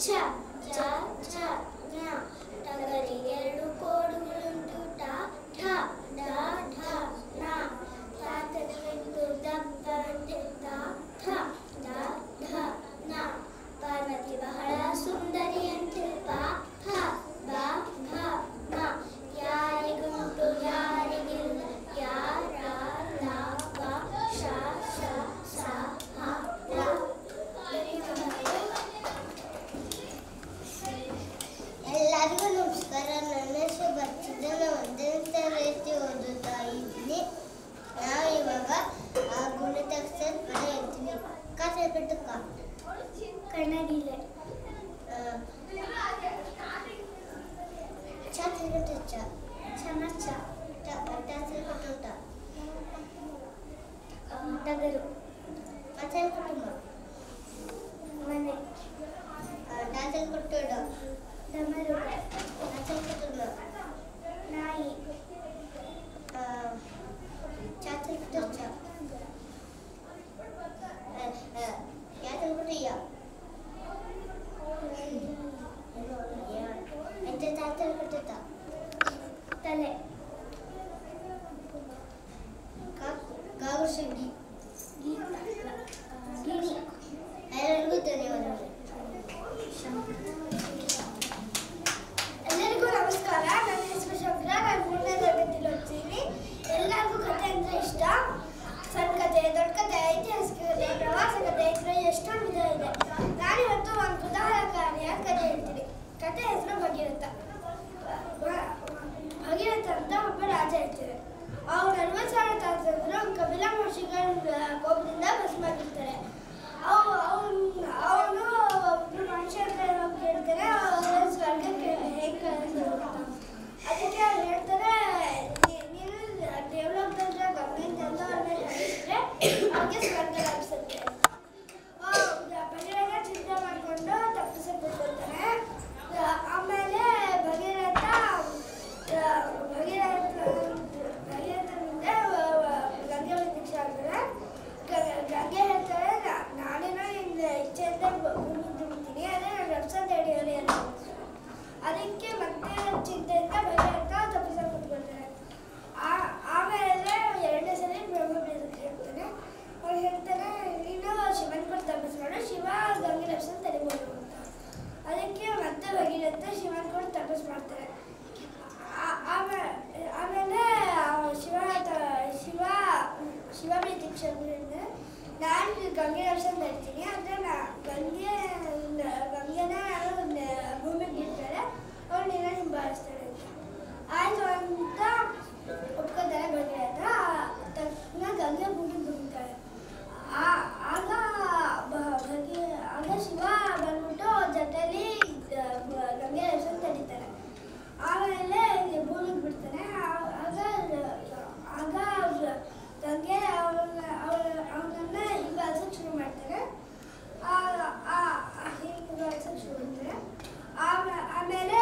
ಛ ಚ ಛ ಜ್ಞ ಟಗರಿಗೆ ಎರಡು ಕೋಡುಗಳುಂಟು ಟ ಠ ಡ ಢ ಣ ತಾತನಿಗೆಂದು ದಪ್ಪ ಅಂತೆ ತ ಥ ದ ಧ ನ ಪಾರ್ವತಿ ಬಹಳ ಸುಂದರಿಯಂತೆ ಪ ಫ ಬ ಭ ಮ ಯಾರಿಗುಂಟು ಯಾರಿಗಿಲ್ಲ ಯಾರ ಲ ವ ಶ ಶ ಸ ಹ ರ. ಎಲ್ಲರಿಗೂ ನಮಸ್ಕಾರ. ನನ್ನ ಹೆಸರು ಬರ್ತಿದ್ದೆ. ನಾನು 1ನೇ ತರಗತಿ ಓದುತ್ತಾ ಇದ್ದೀನಿ. ನಾವು ಇವಾಗ ಗುಣಿತಾಕ್ಷರ ಪದ ಹೇಳ್ತೀವಿ. ಕಥೆ ಬಿಟ್ಟು ಕನ್ನಡಿಲೆ ಛತ್ರಿಗಟ್ಟು ಚ ಚಮಚ ಟಾಸರಿಗಟ್ಟು ಟಗರು ಮತ್ತೆ ಕುಟುಂಬ ಮನೆ ಟಾಸರಿಗಟ್ಟು ಡಮರು ಟಾಸರಿಗಟ್ಟು ನಾಯಿ ಛತ್ರಿಗಟ್ಟು ಚ ಟಾಸರಿಗಟ್ಟು ಯ ತಲೆ ಗಾಗುಸಂಗಿ ಗಿಣಿ. ಎಲ್ಲರಿಗೂ ಧನ್ಯವಾದಗಳು. ಎಲ್ಲರಿಗೂ ನಮಸ್ಕಾರ. ನನ್ನ ಹೆಸರು ಶಂಕರ. ನಾನು 3ನೇ ತರಗತಿಯಲ್ಲಿ ಓದ್ತೀನಿ. ಎಲ್ಲರಿಗೂ ಕಥೆ ಅಂದರೆ ಇಷ್ಟ. ಸಣ್ಣ ಕಥೆ, ದೊಡ್ಡ ಕಥೆ, ಐತಿಹಾಸಿಕ ಕಥೆ, ಪ್ರವಾಸ ಕಥೆ, ಎಷ್ಟೊಂದು ವಿಧ ಇದೆ. ನಾನಿವತ್ತು ಒಂದು ಕುತೂಹಲಕಾರಿಯ ಕಥೆ ಹೇಳ್ತೀನಿ. ಕಥೆ ಹೆಸರು ಭಗೀರಥ. ಭಗೀರಥ ಅಂತ ಒಬ್ಬ ರಾಜ ಇರ್ತಾರೆ. ಅವ್ರು 40 ಸಾವಿರ ತಾಸಂದ್ರು ಕಪಿಲ ಮಹರ್ಷಿಗಳ ಕೋಪದಿಂದ ಭಸ್ಮಾಗಿರ್ತಾರೆ. ಅವನು ಒಬ್ಬರು ಮನುಷ್ಯ ಅಂತ ಕೇಳ್ತಾರೆ, ಸ್ವರ್ಗಕ್ಕೆ ಹೇಗೆ ಕಳಿಸ್ತಾರೆ. ಅದಕ್ಕೆ ಅವ್ರು ಹೇಳ್ತಾರೆ, ನೀನು ದೇವಲೋಕದ ಗಮನ ತಂದು ಅವ್ರನ್ನ ಕಳಿಸಿದ್ರೆ ಅವ್ರಿಗೆ ಸ್ವರ್ಗ ಲಭಿಸುತ್ತೆ. ಭಗೀರಥ ಚಿಂತೆ ಮಾಡಿಕೊಂಡು ತಪ್ಪಿಸಕ್ಕೆ ಬಿಟ್ಕೊಳ್ತಾನೆ. ಆಮೇಲೆ ಭಗೀರಥ ಮುಂದೆ ಗಂಗೆ ಪ್ರತ್ಯಕ್ಷ ಆಗ್ತಾರೆ. ಗಂಗೆ ಹೇಳ್ತಾರೆ, ನಾನೇನೋ ನಿನ್ನ ಇಚ್ಛೆಯಿಂದ ಭೂಮಿ ದುಡಿತೀನಿ, ಆದರೆ ನಾನು ರಕ್ಷಣೆ ತಡೆಯೋರು ಎಲ್ಲ. ಅದಕ್ಕೆ ಮತ್ತೆ ಚಿಂತೆಯಿಂದ ಭಗೀರಥ ತಪ್ಪಿಸಕ್ಕೆ ಕೂತ್ಕೊಳ್ತಾರೆ. ಆಮೇಲೆ 2ನೇ ಸಲ ಬ್ರಹ್ಮ ಹೇಳ್ತಾನೆ. ಅವ್ರು ಹೇಳ್ತಾನೆ, ನೀನು ಶಿವನ್ ಕೊಟ್ಟು ತಪಸ್ ಮಾಡು, ಶಿವ ಗಂಗೆ ರಕ್ಷಣೆ ತಡೆಬೋದು ಅಂತ. ಅದಕ್ಕೆ ಮತ್ತೆ ಭಗೀರಥ ಶಿವನ್ ಕೊಟ್ಟು ತಪಸ್ ಮಾಡ್ತಾರೆ. ಆಮೇಲೆ ಶಿವ ಪ್ರತ್ಯಕ್ಷ ನಾನು ಗಂಗೆ ದರ್ಶನ ತರ್ತೀನಿ, ಅಂದರೆ ಗಂಗೆನ ಭೂಮಿಗೆ ಇಡ್ತಾರೆ, ಅವ್ರು ನೀರ ಹಿಂಬಾಲಿಸ್ತಾರೆ ಅಂತ. ಆಯಿತು ಅಂತ ಒಪ್ಕೋತಾರೆ ಭಗೀರಥ. ತಕ್ಷಣ ಗಂಗೆ ಭೂಮಿಗೆ ದುಡಿತಾರೆ. ಆಗ ಶಿವ ಬಂದ್ಬಿಟ್ಟು ಜೊತೆಲಿ ಗಂಗೆ ದರ್ಶನ ತಡೀತಾರೆ. ಆಮೇಲೆ ಭೂಮಿಗೆ ಬಿಡ್ತಾನೆ. ಆಗ ಗಂಗೆ ಅವನನ್ನ ಹಿಂಬಾಲಿಸಕ್ಕೆ ಶುರು ಮಾಡ್ತಾರೆ. ಆಮೇಲೆ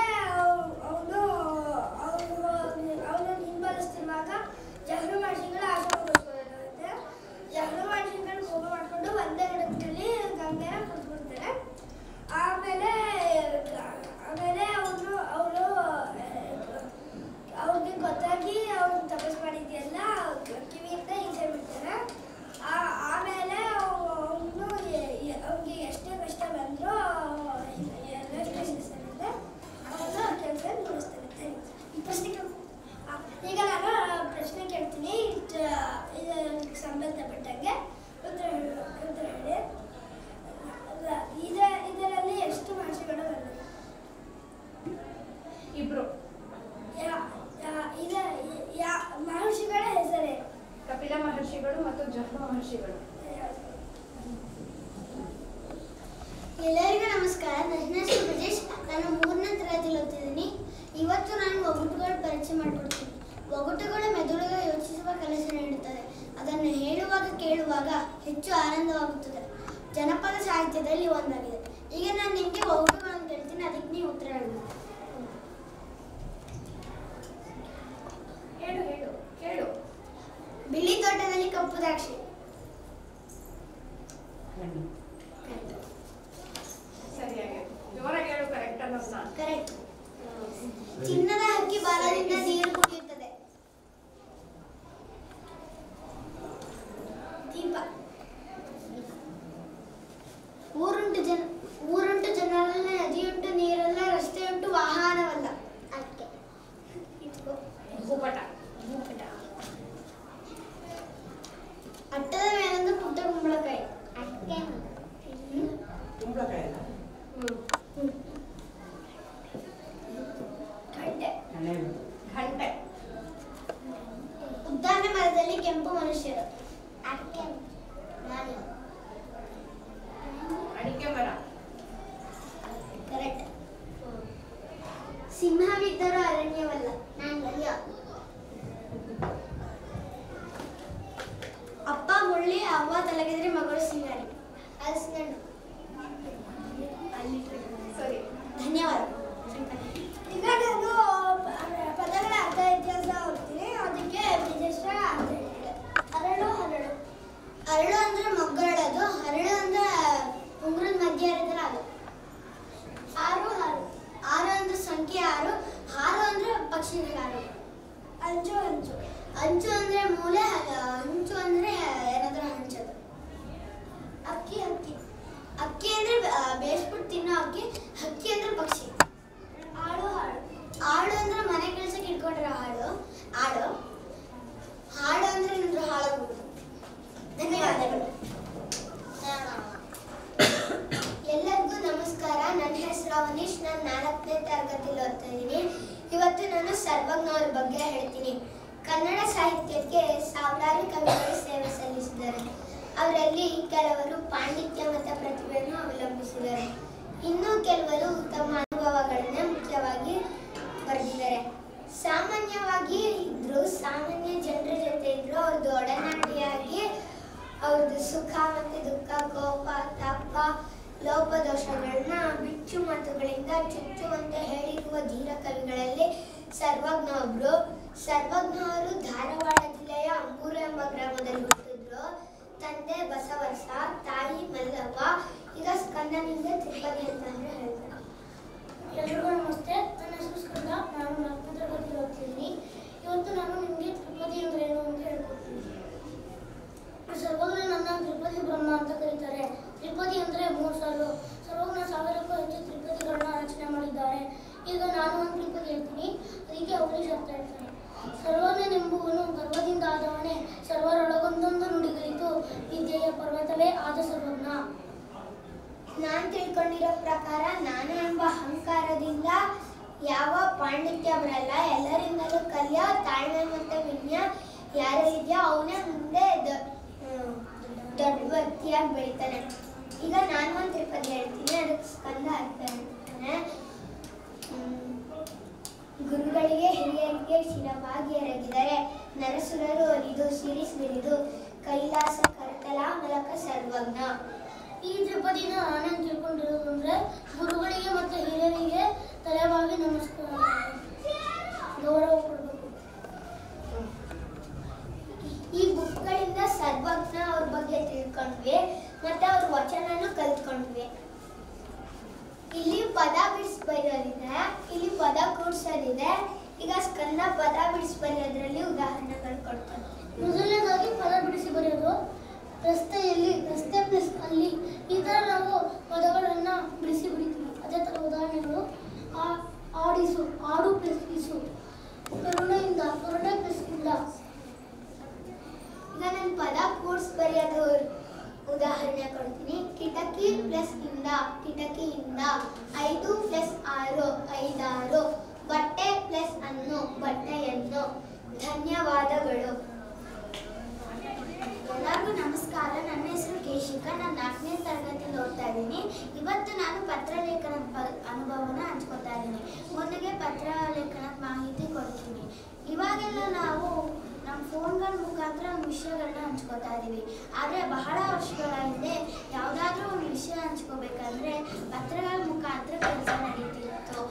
ಅವನನ್ನು ಹಿಂಬಾಲಿಸ್ತಿರುವಾಗ ಜಹ್ರು ಮಹರ್ಷಿಗಳು ಆಶ್ರಮಕ್ಕೆ ಜಹ್ರು ಮಹರ್ಷಿಗಳು ಕೋಪ ಮಾಡಿಕೊಂಡು ಒಂದೇ ಗಿಡದಲ್ಲಿ ಗಂಗೆನ ಕುಡಿದ್ಬಿಡ್ತಾರೆ. ಆಮೇಲೆ ಅವ್ರಿಗೆ ಗೊತ್ತಾಗಿ ಅವ್ರು ತಪಸ್ ಮಾಡಿದ್ಯಲ್ಲ ಕಿವಿಯಿಂದ ಹಿಂಸೆ ಬಿಡ್ತಾರೆ. ಆಮೇಲೆ ಅವ್ರಿಗೆ ಎಷ್ಟೇ ಕಷ್ಟ ಬಂದರೂ ಅವನು ಕೆಲಸ ಮುಗಿಸ್ತಾರೆ. ಈಗ ನಾನು ಪ್ರಶ್ನೆ ಕೇಳ್ತೀನಿ, ಇದಕ್ಕೆ ಸಂಬಂಧಪಟ್ಟಂಗೆ ಉತ್ತರ ಹೇಳಿ. ಇದರಲ್ಲಿ ಎಷ್ಟು ಭಾಷೆಗಳು ಬರ್ತದೆ? ಇಬ್ರು. ಮಹರ್ಷಿಗಳ ಹೆಸರೇ? ಕಪಿಲ ಮಹರ್ಷಿಗಳು ಮತ್ತು ಜಹ್ರು ಮಹರ್ಷಿಗಳು. ಎಲ್ಲರಿಗೂ ನಮಸ್ಕಾರ. ನನ್ನ ಹೆಸರು ಬ್ರಿಜೇಶ್. ನಾನು 3ನೇ ತರಗತಿಯಲ್ಲಿ ಓದ್ತಿದ್ದೀನಿ. ಇವತ್ತು ನಾನು ಒಗಟುಗಳ ಪರಿಚಯ ಮಾಡಿಕೊಡ್ತೀನಿ. ಒಗಟುಗಳು ಮೆದುಳಿಗೆ ಯೋಚಿಸುವ ಕೆಲಸ ನೀಡುತ್ತದೆ. ಅದನ್ನು ಹೇಳುವಾಗ ಕೇಳುವಾಗ ಹೆಚ್ಚು ಆನಂದವಾಗುತ್ತದೆ. ಜನಪದ ಸಾಹಿತ್ಯದಲ್ಲಿ ಒಂದಾಗಿದೆ. ಈಗ ನಾನು ನಿಮಗೆ ಒಗಟುಗಳನ್ನು ಕೇಳ್ತೀನಿ, ಅದಕ್ಕೆ ನೀವು ಉತ್ತರ ಹೇಳಬೇಕು. ಹೇಳು. ಬಿಳಿ ತೋಟದಲ್ಲಿ ಕಪ್ಪು ದ್ರಾಕ್ಷಿ. ಸರಿಯಾಗಿ ಜೋರ ಸರ್ವಜ್ಞ. ಕರೆಕ್ಟ್. ಚಿನ್ನದ ಹಕ್ಕಿ ಬಾಲದಿಂದ ನೀರು ಕುಡಿಯುತ್ತದೆ. ದೀಪ. ಊರುಂಟು ಜನರಲ್ಲಿ ನದಿಯುಂಟು ನೀರಲ್ಲ, ರಸ್ತೆಯುಂಟು ವಾಹನವಲ್ಲ. ಅದಕ್ಕೆ ಭೂಪಟ. ಅಟ್ಟದ ಮೇಲೊಂದು ಪುಟ್ಟ ಕುಂಬಳಕಾಯಿ. ಅಕ್ಕೆ ಕುಂಬಳಕಾಯಿ ಅಲ್ಲ ಘಂಟೆ. ಉದ್ದಾನೆ ಮರದಲ್ಲಿ ಕೆಂಪು ಮನುಷ್ಯರು. ಅಡಿಕೆ ಮರ. ಕರೆಕ್ಟ್. ಸಿಂಹವಿದ್ದರೂ ಅರಣ್ಯವಲ್ಲ. ಅಪ್ಪ ಮುಳ್ಳಿ, ಅವ್ವ ತಲೆಗೆದ್ರೆ ಮಗಳು ಸಿಂಗಾರಿ. ಹಲಸಿನಣ್ಣು. ಸರಿ. ಧನ್ಯವಾದ. ಈಗ ನಾನು ಪದಗಳ ಅರ್ಥ ಇತಿಹಾಸ ಹೋಗ್ತೀನಿ. ಅದಕ್ಕೆ ವಿಶೇಷ ಅರಳು. ಅರಳು ಅಂದ್ರೆ ಮೊಗ್ಗರಳದು. ಹರಳು ಅಂದ್ರೆ ಉಂಗುರದ ಮಧ್ಯ ಇರುತ್ತಲ್ಲ ಅದು. ಆರು ಅಂದ್ರೆ ಸಂಖ್ಯೆ 6. ಹಾರು ಅಂದ್ರೆ ಪಕ್ಷಿಗಳ ಹಾರು. ಅಂಚು ಅಂದ್ರೆ ಮೂಲೆ. ಹಂಚು ಅಂದ್ರೆ ಏನಾದ್ರೂ ಹಂಚೋದು. ಅಕ್ಕಿ ಅಂದ್ರೆ ಬೇಯಿಸ್ಬಿಟ್ಟು ತಿನ್ನೋ ಅಕ್ಕಿ. ಹಕ್ಕಿ ಅಂದ್ರೆ ಪಕ್ಷಿ. ಆಡು ಅಂದ್ರೆ ಮನೆ ಕೆಲ್ಸಕ್ಕೆ ಇಟ್ಕೊಂಡಿರೋ ಆಡು. ಹಾಡು ಅಂದ್ರೆ ಏನಾದ್ರೂ ಹಾಳಾಗ್ಬಿಡುದು. ಧನ್ಯವಾದಗಳು. ಎಲ್ಲರಿಗೂ ನಮಸ್ಕಾರ. ನನ್ನ ಹೆಸರು ಅವನೀಶ್. ನಾನು 4ನೇ ತರಗತಿಯಲ್ಲಿ ಓದ್ತಾ ಇದ್ದೀನಿ. ಇವತ್ತು ನಾನು ಸರ್ವಜ್ಞ ಅವ್ರ ಬಗ್ಗೆ ಹೇಳ್ತೀನಿ. ಕನ್ನಡ ಸಾಹಿತ್ಯಕ್ಕೆ ಸಾವಿರಾರು ಕವಿಗಳು ಸೇವೆ ಸಲ್ಲಿಸಿದ್ದಾರೆ. ಅವರಲ್ಲಿ ಕೆಲವರು ಪಾಂಡಿತ್ಯ ಮತ್ತು ಪ್ರತಿಭೆಯನ್ನು ಅವಲಂಬಿಸಿದ್ದಾರೆ. ಇನ್ನು ಕೆಲವರು ತಮ್ಮ ಅನುಭವಗಳನ್ನೇ ಮುಖ್ಯವಾಗಿ ಬರೆದಿದ್ದಾರೆ. ಸಾಮಾನ್ಯ ಜನರ ಜೊತೆ ಇದ್ರು. ಅವ್ರದ್ದು ಒಡನಾಡಿಯಾಗಿ ಅವ್ರದ್ದು ಸುಖ ಮತ್ತು ದುಃಖ, ಕೋಪ, ತಾಪ, ಲೋಪದೋಷಗಳನ್ನ ಬಿಚ್ಚು ಮಾತುಗಳಿಂದ ಚುಚ್ಚುವಂತೆ ಹೇಳಿರುವ ಧೀರ ಕವಿಗಳಲ್ಲಿ ಸರ್ವಜ್ಞ ಒಬ್ರು. ಸರ್ವಜ್ಞ ಅವರು ಧಾರವಾಡ ಜಿಲ್ಲೆಯ ಅಂಬೂರು ಎಂಬ ಗ್ರಾಮದಲ್ಲಿ ಹುಟ್ಟಿದ್ರು. ತಂದೆ ಬಸವರಸ, ತಾಯಿ ಮಲ್ಲವ್ವ. ಈಗ ಸ್ಕಂದನಿಂದ ತಿರುಪತಿ ಅಂತಂದ್ರೆ ಹೇಳ್ತಾರೆ. ಎಲ್ರಿಗೂ ನಮಸ್ತೆ. ನನ್ನ ಹೆಸರು ಸ್ಕಂದ. ನಾನು 4ನೇ ತರಗತಿಯಲ್ಲಿ ಓದ್ತಿದ್ದೀನಿ. ಇವತ್ತು ನಾನು ನಿಮಗೆ ತಿರುಪತಿ ಅಂದ್ರೆ ಏನು ಅಂತ ಹೇಳ್ಕೊಡ್ತೀನಿ. ಸರ್ವಜ್ಞ ನನ್ನ ತಿರುಪತಿ ಬ್ರಹ್ಮ ಅಂತ ಕರೀತಾರೆ. ತಿರುಪತಿ ಅಂದರೆ 3 ಸಾಲು. ಸರ್ವಜ್ಞ 1000ಕ್ಕೂ ಹೆಚ್ಚು ತಿರುಪತಿಗಳನ್ನ ರಚನೆ ಮಾಡಿದ್ದಾರೆ. ಈಗ ನಾನು ಒಂದು ತಿರುಪತಿ ಹೇಳ್ತೀನಿ, ಅದಕ್ಕೆ ಅವರೀಶ್ ಅರ್ಥ ಹೇಳ್ತಾರೆ. ಸರ್ವಜ್ಞನೆಂಬುವನು ಗರ್ವದಿಂದ ಆದವನೇ, ಸರ್ವರೊಳಗೊಂದೊಂದು ನುಡಿಗಳಿತು, ವಿದ್ಯೆಯ ಪರ್ವತವೇ ಆದ ಸರ್ವಜ್ಞ. ನಾನು ತಿಳ್ಕೊಂಡಿರೋ ಪ್ರಕಾರ ನಾನು ಎಂಬ ಅಹಂಕಾರದಿಂದ ಯಾವ ಪಾಂಡಿತ್ಯ ಬರಲ್ಲ. ಎಲ್ಲರಿಂದಲೂ ಕಲಿಯೋ ತಾಳ್ಮೆ ಮತ್ತು ವಿನಯ ಯಾರಲ್ಲಿದೆಯೋ ಅವನೇ ಮುಂದೆ ದೊಡ್ಡ ವ್ಯಕ್ತಿಯಾಗಿ ಬೆಳಿತಾನೆ. ಈಗ ನಾನು ಒಂದು ತಿರುಪತಿ ಹೇಳ್ತೀನಿ, ಅದಕ್ಕೆ ಸ್ಕಂದ ಅರ್ಥ ಹೇಳ್ತಾನೆ. ಗುರುಗಳಿಗೆ ಹಿರಿಯರಿಗೆ ಶಿರವಾಗಿ ಎರಗಿದರೆ, ನರಸುರರು ಒಲಿದು ಸಿರಿಸಿರಿದು, ಕೈಲಾಸ ಕರತಲ ಮಲಕ ಸರ್ವಜ್ಞ. ಈ ತಿರುಪತಿನ ನಾನು ತಿಳ್ಕೊಂಡಿರೋದು ಅಂದ್ರೆ ಗುರುಗಳಿಗೆ ಮತ್ತು ಹಿರಿಯರಿಗೆ ತಲೆವಾಗಿ ನಮಸ್ಕಾರ, ಗೌರವ ಕೊಡಬೇಕು. ಈ ಬುಕ್ಗಳಿಂದ ಸರ್ವಜ್ಞ ಅವ್ರ ಬಗ್ಗೆ ತಿಳ್ಕೊಂಡ್ವಿ ಮತ್ತೆ ಅವ್ರ ವಚನನೂ ಕಲ್ತ್ಕೊಂಡ್ವಿ. ಇಲ್ಲಿ ಪದ ಬಿಡಿಸಿ ಬರೆಯೋದಿದೆ, ಇಲ್ಲಿ ಪದ ಕೂಡ್ಸೋದಿದೆ. ಈಗ ಸ್ಕಂದ ಪದ ಬಿಡಿಸಿ ಬರೆಯೋದ್ರಲ್ಲಿ ಉದಾಹರಣೆಗಳು ಕೊಡ್ತಾರೆ. ಮೊದಲನೇದಾಗಿ ಪದ ಬಿಡಿಸಿ ಬರೆಯೋದು. ರಸ್ತೆ ಪ್ಲಸ್ ಅಲ್ಲಿ, ಈ ಥರ ನಾವು ಪದಗಳನ್ನು ಬಿಡಿಸಿ ಬಿಡ್ತೀವಿ. ಅದೇ ಥರ ಉದಾಹರಣೆಗಳು. ಆಡಿಸು, ಆಡು ಪ್ಲಸ್ ಇಸು. ಕರುಣೆಯಿಂದ, ಕರುಣೆ ಪ್ಲಸ್ ಇಂದ. ಈಗ ನಾನು ಪದ ಕೂಡ್ಸಿ ಬರೆಯೋದು ಉದಾಹರಣೆ ಕೊಡ್ತೀನಿ. ಕಿಟಕಿ ಪ್ಲಸ್ ಇಂದ, ಕಿಟಕಿಯಿಂದ. 5 + 6 5 ಬಟ್ಟೆ ಪ್ಲಸ್ ಅನ್ನು, ಬಟ್ಟೆಯನ್ನು. ಧನ್ಯವಾದಗಳು. ಎಲ್ಲರಿಗೂ ನಮಸ್ಕಾರ. ನನ್ನ ಹೆಸರು ಕೇಶಿಕಾ. ನಾನು 4ನೇ ತರಗತಿಯಲ್ಲಿ ಓದ್ತಾ ಇದ್ದೀನಿ. ಇವತ್ತು ನಾನು ಪತ್ರಲೇಖನದ ಅನುಭವನ ಹಂಚ್ಕೊತಾ ಇದ್ದೀನಿ. ಮೊದಲಿಗೆ ಪತ್ರಲೇಖನದ ಮಾಹಿತಿ ಕೊಡ್ತೀನಿ. ಇವಾಗೆಲ್ಲ ನಾವು ನಮ್ಮ ಫೋನ್ಗಳ ಮುಖಾಂತರ ವಿಷಯಗಳನ್ನ ಹಂಚ್ಕೋತಾ ಇದ್ದೀವಿ. ಆದರೆ ಬಹಳ ವರ್ಷಗಳ ಹಿಂದೆ ಯಾವುದಾದ್ರೂ ಒಂದು ವಿಷಯ ಹಂಚ್ಕೋಬೇಕಂದ್ರೆ ಪತ್ರಗಳ ಮುಖಾಂತರ ಕೆಲಸ ನಡೀತಿತ್ತು.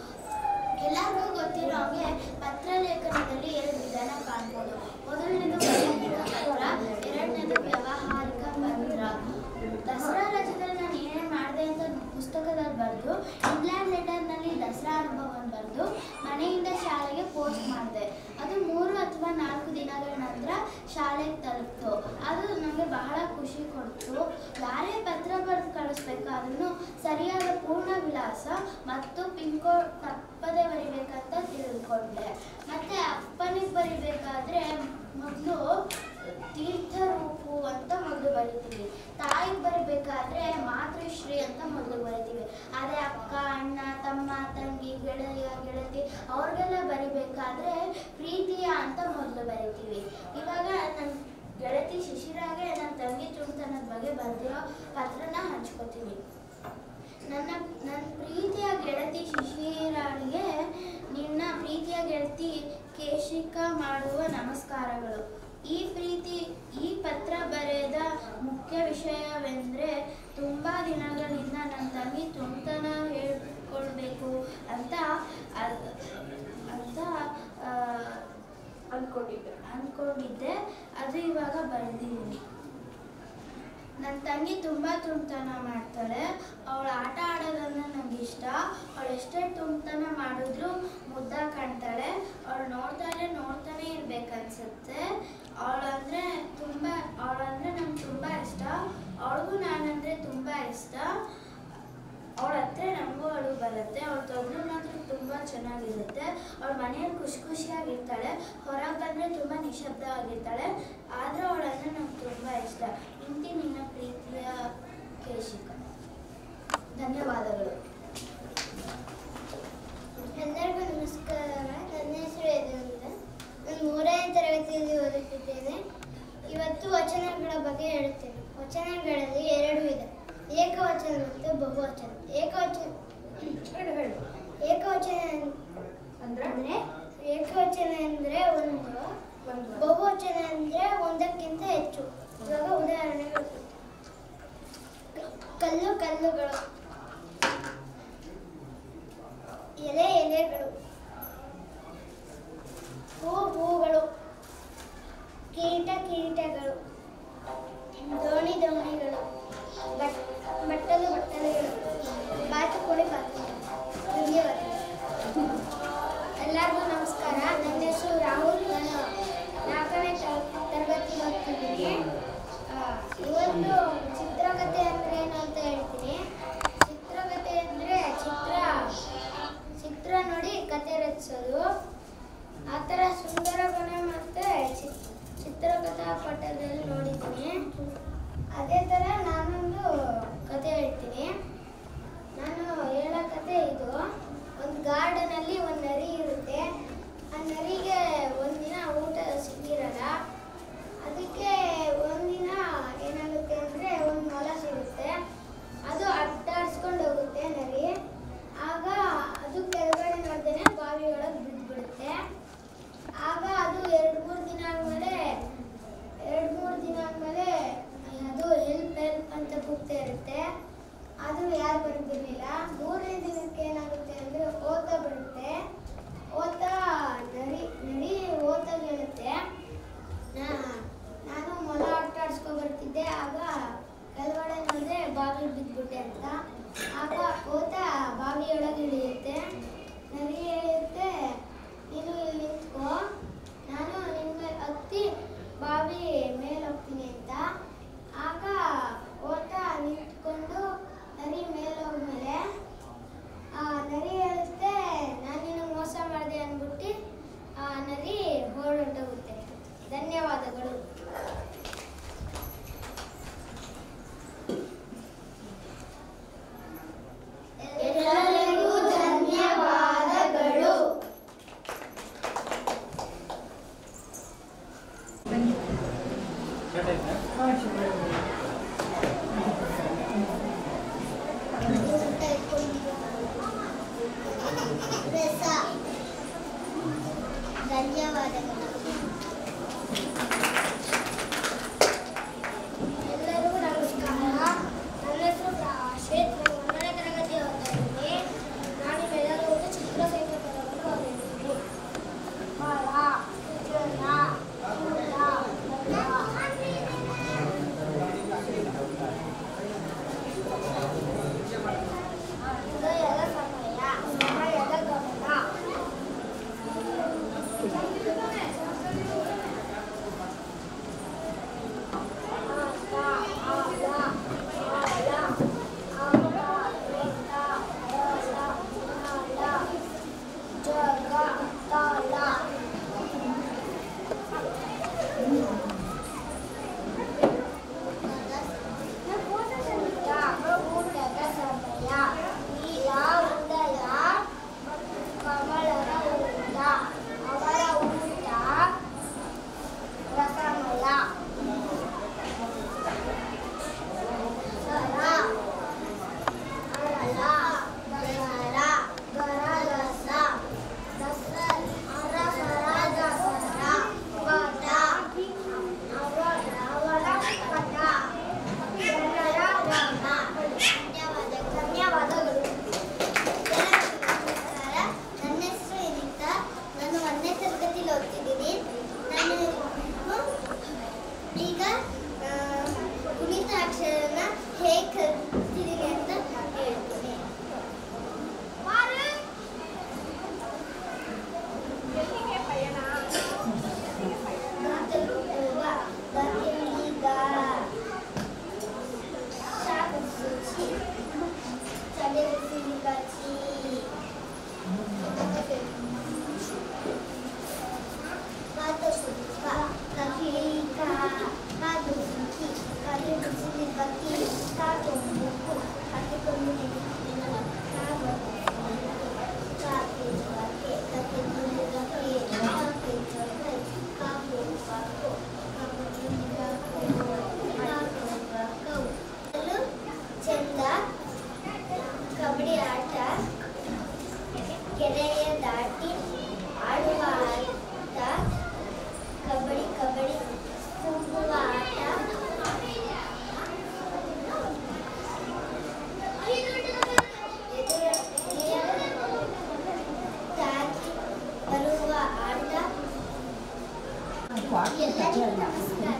ಎಲ್ಲರಿಗೂ ಗೊತ್ತಿರೋ ಹಾಗೆ ಪತ್ರಲೇಖನದಲ್ಲಿ 2 ವಿಧಾನ ಕಾಣ್ಬೋದು. ಮೊದಲನೇದು ಪತ್ರ, ಎರಡನೇದು ವ್ಯಾವಹಾರಿಕ ಪತ್ರ. ದಸರಾ ರಜದಲ್ಲಿ ನಾನು ಏನೇನು ಮಾಡಿದೆ ಅಂತ ಪುಸ್ತಕದಲ್ಲಿ ಬರೆದು ಇಂಗ್ಲೆಂಡ್ ಲೆಟರ್ನಲ್ಲಿ ದಸರಾ ನನಗೆ ಬಹಳ ಖುಷಿ ಕೊಡ್ತು. ಯಾರೇ ಪತ್ರ ಬರೆದು ಕಳಿಸ್ಬೇಕಾದ್ರೂ ಸರಿಯಾದ ಪೂರ್ಣ ವಿಳಾಸ ಮತ್ತು ಪಿನ್ ಕೋಡ್ ತಪ್ಪದೆ ಬರಿಬೇಕಂತ ತಿಳ್ಕೊಂಡೆ. ಮತ್ತು ಅಪ್ಪನಿಗೆ ಬರಿಬೇಕಾದ್ರೆ ಮೊದಲು ತೀರ್ಥರೂಪು ಅಂತ ಮೊದಲು ಬರಿತೀವಿ. ತಾಯಿಗೆ ಬರಿಬೇಕಾದ್ರೆ ಮಾತೃಶ್ರೀ ಅಂತ ಮೊದಲು ಬರಿತೀವಿ. ಅದೇ ಅಕ್ಕ, ಅಣ್ಣ, ತಮ್ಮ, ತಂಗಿ, ಗೆಳೆಯ, ಗೆಳತಿ ಅವ್ರಿಗೆಲ್ಲ ಬರಿಬೇಕಾದ್ರೆ ಪ್ರೀತಿಯ ಅಂತ ಮೊದಲು ಬರಿತೀವಿ. ಇವಾಗ ನನ್ನ ಗೆಳತಿ ಶಿಶಿರಾಗೆ ನನ್ನ ತಂಗಿ ತುಂಟತನದ ಬಗ್ಗೆ ಬರೆದಿರೋ ಪತ್ರನ ಹಂಚ್ಕೋತೀನಿ. ನನ್ನ ಪ್ರೀತಿಯ ಗೆಳತಿ ಶಿಶಿರಾಳಿಗೆ ನಿನ್ನ ಪ್ರೀತಿಯ ಗೆಳತಿ ಕೇಶಿಕಾ ಮಾಡುವ ನಮಸ್ಕಾರಗಳು. ಈ ಪತ್ರ ಬರೆದ ಮುಖ್ಯ ವಿಷಯವೆಂದರೆ ತುಂಬ ದಿನಗಳಿಂದ ನನ್ನ ತಂಗಿ ತುಂಟತನ ಹೇಳ್ಕೊಳ್ಬೇಕು ಅಂತ ಅಂದ್ಕೊಂಡಿದ್ದೆ. ಅದು ಇವಾಗ ಬರೆದಿದ್ದೀನಿ. ನನ್ನ ತಂಗಿ ತುಂಬ ತುಂಟತನ ಮಾಡ್ತಾಳೆ. ಅವಳು ಆಟ ಆಡೋದಂದ್ರೆ ನನಗೆ ಇಷ್ಟ. ಅವಳು ಎಷ್ಟೇ ತುಂಟತನ ಮಾಡಿದ್ರು ಮುದ್ದಾಗಿ ಕಾಣ್ತಾಳೆ. ಅವಳು ನೋಡ್ತಾನೆ ಇರ್ಬೇಕನ್ಸುತ್ತೆ. ಅವಳಂದ್ರೆ ನಂಗೆ ತುಂಬ ಇಷ್ಟ. ಅವಳಿಗೂ ನಾನಂದರೆ ತುಂಬ ಇಷ್ಟ. ಅವಳ ಹತ್ರ ನಮಗೂ ಅಳು ಬರುತ್ತೆ. ಅವಳ ತೊಗಲು ಮಾತ್ರ ತುಂಬ ಚೆನ್ನಾಗಿರುತ್ತೆ. ಅವಳ ಮನೆಯಲ್ಲಿ ಖುಷಿಯಾಗಿರ್ತಾಳೆ. ಹೊರಗೆ ಬಂದರೆ ತುಂಬ ನಿಶಬ್ದವಾಗಿರ್ತಾಳೆ. ಆದರೆ ಅವಳಂದ್ರೆ ನಂಗೆ ತುಂಬ ಇಷ್ಟ. ಇಂತಿ ನಿನ್ನ ಪ್ರೀತಿಯ ಕೇಶಿಕಾ. ಧನ್ಯವಾದಗಳು. ಎಲ್ಲರಿಗೂ ನಮಸ್ಕಾರ. ನನ್ನ ಹೆಸರು ಎದು ಅಂತ. ನಾನು 3ನೇ ತರಗತಿಯಲ್ಲಿ ಓದುತ್ತಿದ್ದೇನೆ. ಇವತ್ತು ವಚನಗಳ ಬಗ್ಗೆ ಹೇಳುತ್ತೇನೆ. ವಚನಗಳಲ್ಲಿ 2 ಇದೆ, ಏಕವಚನ ಮತ್ತು ಬಹುವಚನ. ಏಕವಚನ ಅಂದರೆ ಒಂದು, ಬಹುವಚನ ಅಂದರೆ ಒಂದಕ್ಕಿಂತ ಹೆಚ್ಚು. ಇವಾಗ ಉದಾಹರಣೆಗಳು: ಕಲ್ಲುಗಳು, ಎಲೆಗಳು, ಹೂಗಳು, ಕಿರೀಟಗಳು, ದೋಣಿಗಳು, ಬಟ್ಟಲುಗಳು, ಬಾತುಕೋಳಿ. ಧನ್ಯವಾದ. ಎಲ್ಲರಿಗೂ ನಮಸ್ಕಾರ. ನನ್ನ ಹೆಸರು ರಾಹುಲ್. ನಾನು 4ನೇ ತರಗತಿ ಓದ್ತಿದ್ದೀನಿ. ಇವತ್ತು ಚಿತ್ರಕಥೆ ಅಂದರೆ ಏನು ಅಂತ ಹೇಳ್ತೀನಿ. ಚಿತ್ರಕಥೆ ಅಂದರೆ ಚಿತ್ರ ನೋಡಿ ಕತೆ ರಚಿಸೋದು. ಆ ಥರ ಸುಂದರಬನ ಮತ್ತು ಚಿತ್ರಕಥಾ ಪಠದಲ್ಲಿ ನೋಡಿದ್ದೀನಿ. ಅದೇ ಥರ ನಾನೊಂದು ಕತೆ ಹೇಳ್ತೀನಿ. ನಾನು ಹೇಳೋ ಕತೆ ಕೆರೆಯ ದಾಟಿ ಆಡುವ ಆಟ, ಕಬಡ್ಡಿ ಕಬಡ್ಡಿ ತುಂಬುವ ಆಟ, ತಾಗಿ ಬರುವ ಆಟ. ಎಲ್ಲರಿಗೂ ನಮಸ್ಕಾರ.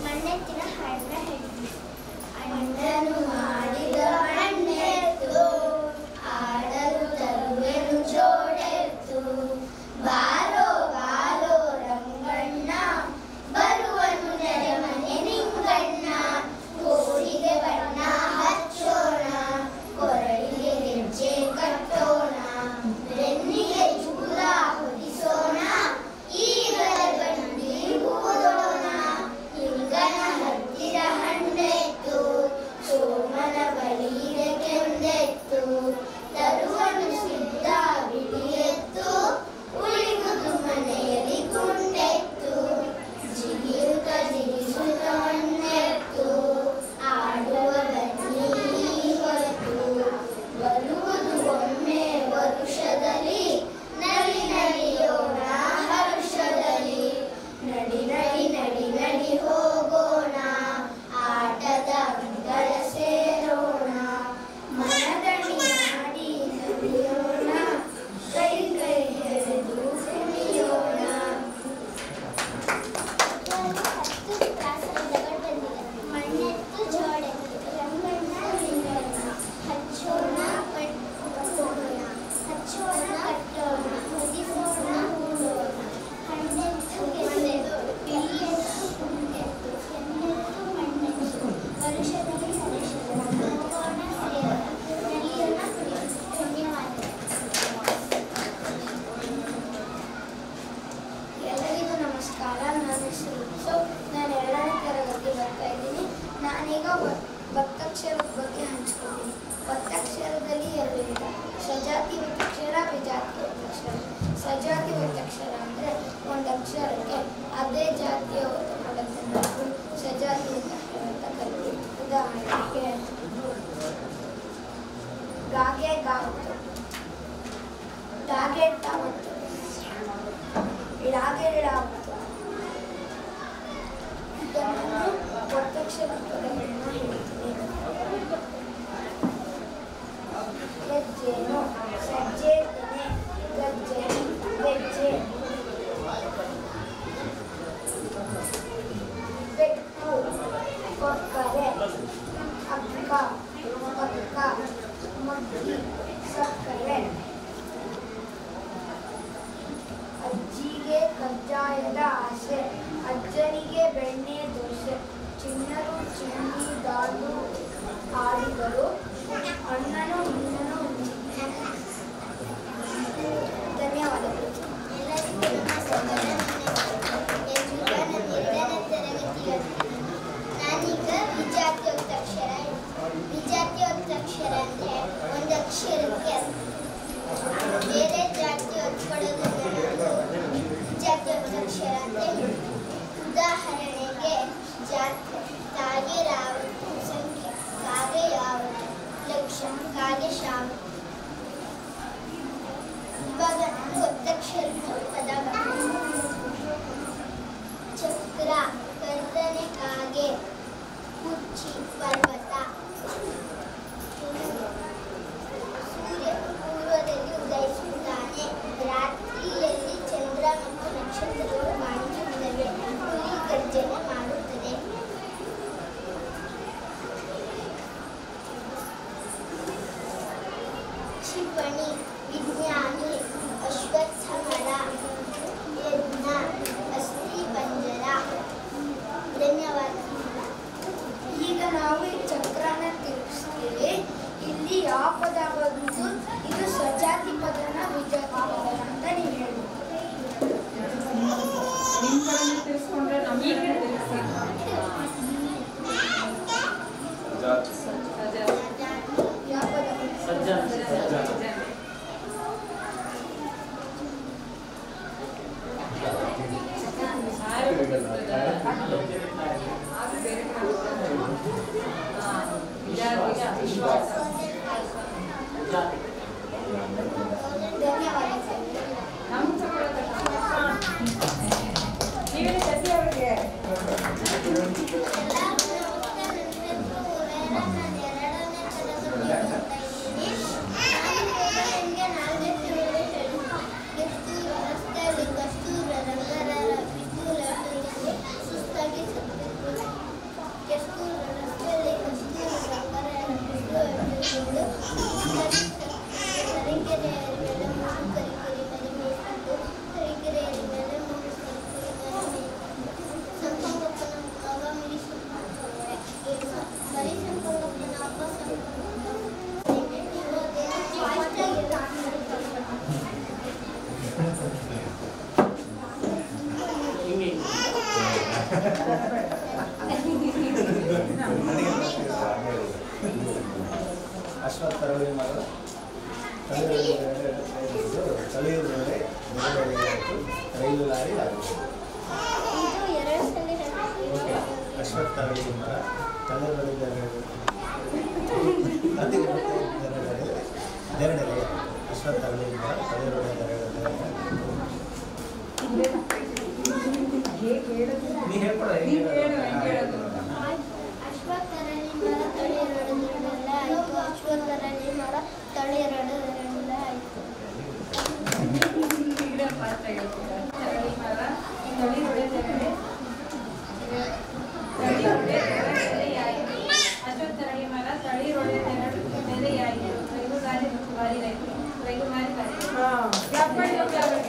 ಮಣ್ಣೆತ್ತಿನ ಹಾಡನ್ನ ಹೇಳ್ತೀನಿ. ಅಣ್ಣನು ಮಾಡಿದ ಮಣ್ಣೆತ್ತು, ಆಡಲು ತರುವೆನು ಜೋಡೆತ್ತು, ಬಾರೋ ಬಾರೋ ರಂಗಣ್ಣ, ಬರುವನು ನೆರೆಮನೆ ನಿಂಗಣ್ಣ, ಕೋಡಿಗೆ ಬಣ್ಣ ಹಚ್ಚೋಣ, ಕೊರಳಿಗೆ ಗೆಜ್ಜೆ ಕಟ್ಟೋಣ, ಬೆನ್ನಿಗೆ ಚೂರ ಹೊದಿಸೋಣ, ಈಗಲೇ ಬಂಡಿ ಊದೋಣ, ಇಂಗನ ಹತ್ತಿರ ಹಣ್ಣೆತ್ತು, ಸೋಮನ ಬಳಿಗೆ ಕೆಂದೆತ್ತು, ತರುವನು ಸಿದ್ಧ ಬಿಳಿಯೆತ್ತು, ಉಳಿಗುದು ಮನೆಯಲ್ಲಿ ಗುಂಡೆತ್ತು, ಜಿಗಿಯುತ್ತ ಜಿಗಿಸುತ್ತ ಮಣ್ಣೆತ್ತು, ಆಡುವ ಬನ್ನಿ ಹೊತ್ತು, ಬರುವುದು ಒಮ್ಮೆ ವರುಷದಲ್ಲಿ, ನಡಿ ನಡಿಯೋಣ ಹರುಷದಲ್ಲಿ, ನಡಿ ನಡಿ ನಡಿ ನಡಿ ಹೋಗೋಣ, ಆಟದ ಅಂಗಳ ಸೇರೋಣ, ಮನದಣಿ ಮಾಡಿ ನಡಿಯೋಣ, ಕೈ ಕೈ ಎಳೆದು ಕುಣಿಯೋಣ. 10 ಕ್ಲಾಸ್ಗಳು ಬಂದಿದೆ. ಮಣ್ಣೆತ್ತು ಜೋಡೆತ್ತು, ರಂಗಣ್ಣ ಲಿಂಗಣ್ಣ, ಹಚ್ಚೋಣ ಕಟ್ಟೋಣ, ಹಚ್ಚೋಣ ಕಟ್ಟೋಣ, ಹೊದಿಸೋಣ ಹೂಡೋಣ, ಹಣ್ಣೆತ್ತು ಗೆದ್ದೆತ್ತು, ಬಿಳಿಯೆತ್ತು ಕುಂಡೆತ್ತು, ಕೆನ್ನೆತ್ತು ಮಣ್ಣೆತ್ತು, ವರುಷದಲ್ಲಿ ಹರುಷದಲ್ಲಿ, ಹೋಗೋಣ ಸೇರೋಣ, ನಲಿಯೋಣ ಕುಡಿಯೋಣ. ಧನ್ಯವಾದಗಳು. ಎಲ್ಲರಿಗೂ ನಮಸ್ಕಾರ. ನನ್ನ ಹೆಸರು ನಾನು 2ನೇ ತರಗತಿ ಬರ್ತಾ ಇದ್ದೀನಿ. ನಾನೀಗ ಒತ್ತಕ್ಷರದ ಬಗ್ಗೆ ಹಂಚ್ಕೊತೀನಿ. ಒತ್ತಕ್ಷರದಲ್ಲಿ 2 ವಿಧ: ಸಜಾತಿ ಒತ್ತಕ್ಷರ, ವಿಜಾತಿ ಒತ್ತಕ್ಷರ. ಸಜಾತಿ ಒತ್ತಕ್ಷರ ಅಂದರೆ ಒಂದು ಅಕ್ಷರಕ್ಕೆ ಅದೇ ಜಾತಿಯ ಒತ್ತು ಕೊಡುತ್ತೆ. ಸಜಾತಿ ಒತ್ತಕ್ಷರ ಅಂತ ಕರಿತೀವಿ. ಉದಾಹರಣೆಗೆ ಗಾಗೆ ಗಾವತ್ತು, ಡಾಗೆ ಟಾವತ್ತು, ಇಳಾಗೆ ಇಳಾವತ್ತು. ಇದನ್ನು ಒತ್ತಕ್ಷರ ಪದಗಳನ್ನ ಹೇಳ್ತೀನಿ. ಹೆಜ್ಜೇನು, ಸಜ್ಜೆ ತೆನೆ, ಗಜ್ಜೆ, ಗೆಜ್ಜೆ, ಬೆಕ್ಕು, ಕೊಕ್ಕರೆ, ಅಕ್ಕ, ಪಕ್ಕ, ಮಗ್ಗಿ, ಸಕ್ಕರೆ. ಅಜ್ಜಿಗೆ ಕಜ್ಜಾಯದ ಆಸೆ, ಅಜ್ಜನಿಗೆ ಬೆಣ್ಣೆ ದೋಸೆ, ಚಿನ್ನರು ಚಿನ್ನಿ ದಾಳು ಆಡಿದರು, ಅಣ್ಣನು ಇನ್ನನು. ಧನ್ಯವಾದಗಳು. ಎಲ್ಲರಿಗೂ ನಮಸ್ಕಾರ. ನನ್ನ ಹೆಸರು ನಾನು 2ನೇ ತರಗತಿ ಓದ್ತೀನಿ. ನಾನೀಗ ವಿಜಾತಿ ಒತ್ತಕ್ಷರ. ವಿಜಾತಿ ಒತ್ತಕ್ಷರ ಅಂದರೆ ಒಂದು ಅಕ್ಷರಕ್ಕೆ ಬೇರೆ ಜಾತಿ ಒತ್ತು ಕೊಡೋದನ್ನ ವಿಜಾತಿ ಒತ್ತಕ್ಷರ ಅಂತ ಹೇಳ್ತೀವಿ. ಉದಾಹರಣೆಗೆ ತಾಗೆ ರಾವತ್ತು, ಸಂಖ್ಯೆ ಕಾಗೆ ಯಾವತ್ತು, ಲಕ್ಷ ಕಾಗೆ ಶಾವತ್ತು. ಇವಾಗ ನಾನು ಒತ್ತಕ್ಷರದ ಪದಗಳು: ಚಕ್ರ, ಕರ್ತನೆ ಕಾಗೆ, ಕುರ್ಚಿ, ಪರ್ವತ. ಸೂರ್ಯ ಪೂರ್ವದಲ್ಲಿ ಉದಯಿಸುತ್ತಾನೆ, ರಾತ್ರಿಯಲ್ಲಿ ಚಂದ್ರ ಮತ್ತು ನಕ್ಷತ್ರಗಳು ಕಾಣಿಸುತ್ತವೆ, ಹುಲಿ ಗರ್ಜನೆ ಮಾಡುತ್ತದೆ. ಕ್ಷಿಪಣಿ, ವಿಜ್ಞಾನಿ, ಅಶ್ವತ್ಥಮರ, ಯಜ್ಞ, ಅಸ್ಥಿ ಪಂಜರ. ಧನ್ಯವಾದ. ಈಗ ನಾವು ಈ ಚಕ್ರನ ತಿರುಗಿಸ್ತೀವಿ. ಇಲ್ಲಿ ಯಾವ ಪದ ಬಂದು ಇದು ಸಜಾತಿ ಪದನ ವಿಜಾತಿ ಪದನ ಅಂತ ನೀವು ಹೇಳ್ಬೋದು. ನಿಮ್ಮ ಕಡೆನೇ ತಿರ್ಸ್ಕೊಂಡ್ರೆ ನಮಗೆ ಯಾವ ಪದ? ಬೇರೆ ನೀವೇನು ಸತಿ ಅವ್ರಿಗೆ ಅಶ್ವತ್ಥ ತರಳಿ ಮರ ತಲೆಯೂರಿನಲ್ಲಿ ರೈಲು ಲಾರಿ ಆಗುತ್ತೆ. ಅಶ್ವತ್ಥ ತರಳಿ ಮರ ತಲೆಯೂರಿನಲ್ಲಿ ಎರಡೆಲೆ ಅಶ್ವತ್ಥ ತರಳಿ ಮರ ತಲೆಯೂರಿನಲ್ಲಿ ನೀ ಹೇಳ್ಕೊಡ ಅಶ್ವತ್ಥರಲ್ಲಿ ಮರ ತಳಿಯರಡರಲ್ಲ ಆಯಿತು. ಅಶ್ವತ್ಥರಲ್ಲಿ ಮರ ತಳಿಯರಡರಲ್ಲ ಆಯಿತು. ತರಳಿ ಮರ ತಳಿ ಹೊಡೆದರೆ ತಳಿ ಹೊಡೆಯಾಯಿತು. ಅಶ್ವತ್ಥ ತರಳಿ ಮರ ತಳಿ ಹೊಡೆದೆರಡು ನೆಲೆಯಾಯಿತು. ರೈಲು ಗಾಡಿ ಮತ್ತು ಗಾಡಿ ರೈಲು ರೈಲು ಗಾಡಿ ಗಾಡಿ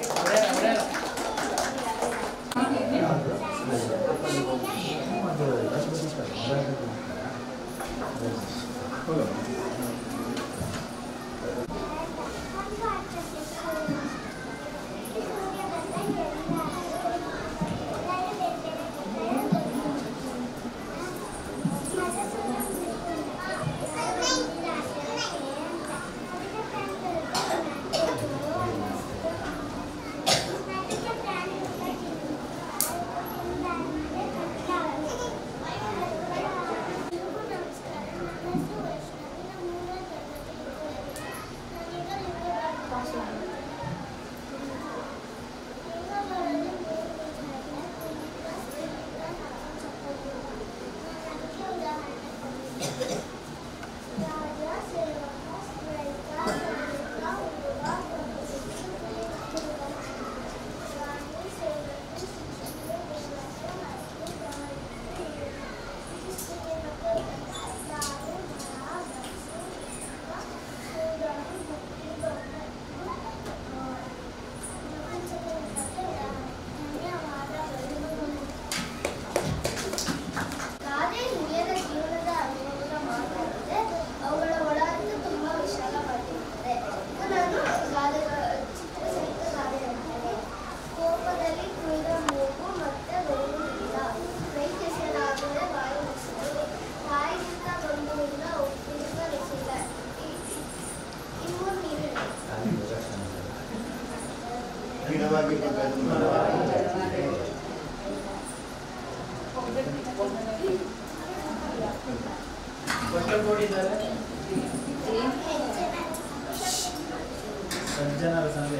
ಸಜ್ಜನರ ಸಂಘ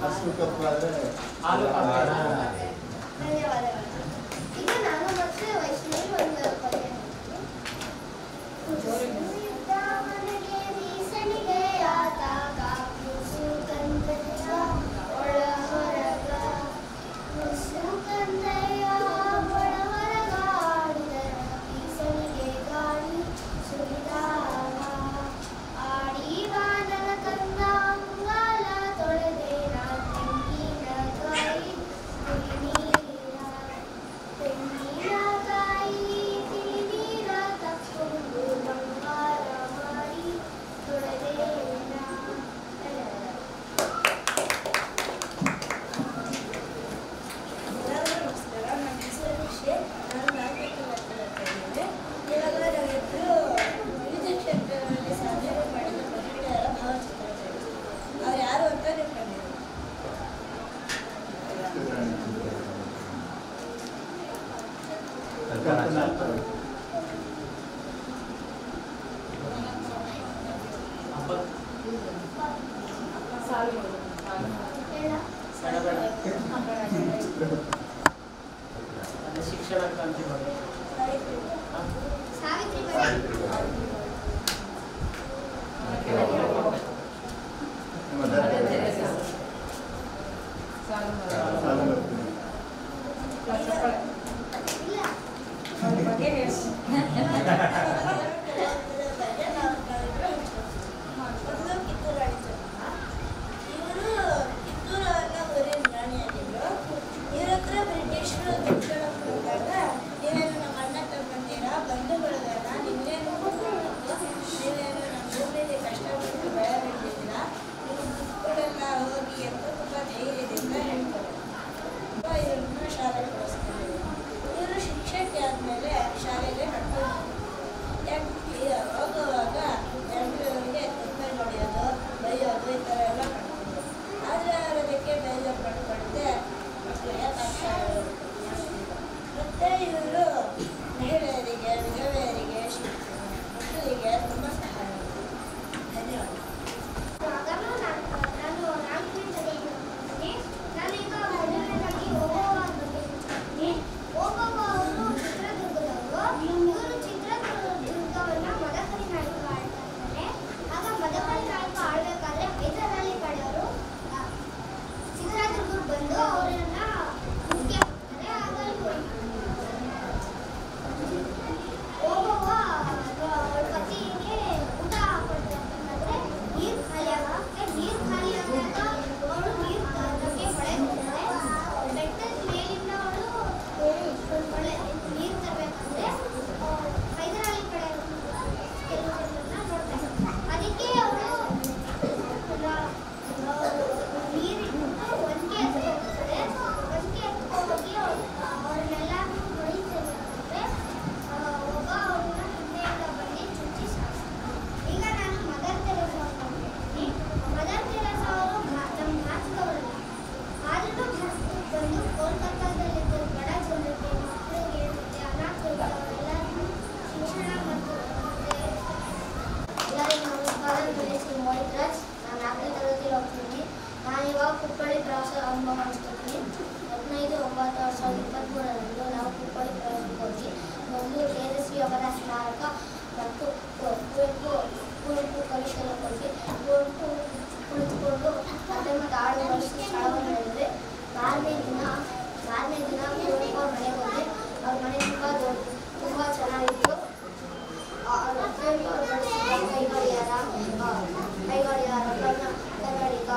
ಅಷ್ಟು ಕಪ್ಪು ಆದರೆ ಧನ್ಯವಾದಗಳು. ಈಗ ನಾನು ಮತ್ತೆ ವೈಷ್ಣವಿ ಒಂದು ಪದ್ಯ ಮನೆಗೆ ಮೀಸಣಿಗೆ ಆದಾಗ ಕೂಸು ಕಂದಯ್ಯ ಒಳ ಹೊರಗ ಕೂಸು ಕಂದಯ್ಯ ಒಳ ಹೊರಗ ಆಡಿದರ ಮೀಸಣಿಗೆ ಗಾಳಿ ಸುರಿದಾಗ ಆಡಿ ಬಾನನ ಕಂದ ಅಂಗಾಲ ತೊಳೆದೆ ನಾ ತೆಂಗಿನ ಕಾಯಿ ತೆಂಗಿನ ಕಾಯಿ ತಿಳಿ ನೀರ ತಕ್ಕೊಂಡು ಬಂಗಾರ ಶಿಕ್ಷಣ ಕ್ರಾಂತಿ ಬಗ್ಗೆ ಕುಪ್ಪಳ್ಳಿ ಪ್ರವಾಸ ಆರಂಭ ಮಾಡಿಸ್ತೀನಿ 15/9/2023 ನಾವು ಕುಪ್ಪಳ್ಳಿ ಪ್ರವಾಸಕ್ಕೆ ಹೋಗಿ ಮೊದಲು ತೇಜಸ್ವಿ ಅವರ ಸ್ಮಾರಕ ಮತ್ತು ಕುವೆಂಪು ಪರಿಸರ ಹೋಗಿ ಕುಳಿತುಕೊಂಡು ಮತ್ತೆ ಆಡು ಬಳಸಿ ಸ್ಥಳವನ್ನು ಹೇಳಿದ್ವಿ. ಮಾರನೇ ದಿನ ಕುವೆಂಪು ಅವ್ರ ಮನೆಗೆ ಹೋಗಿ ಅವ್ರ ಮನೆ ತುಂಬ ಚೆನ್ನಾಗಿತ್ತು. ಕುವೆಂಪು ಅವ್ರು ಬಳಸಿದ ಕೈಗಡಿಯಾರ ಕನ್ನಡಿಗ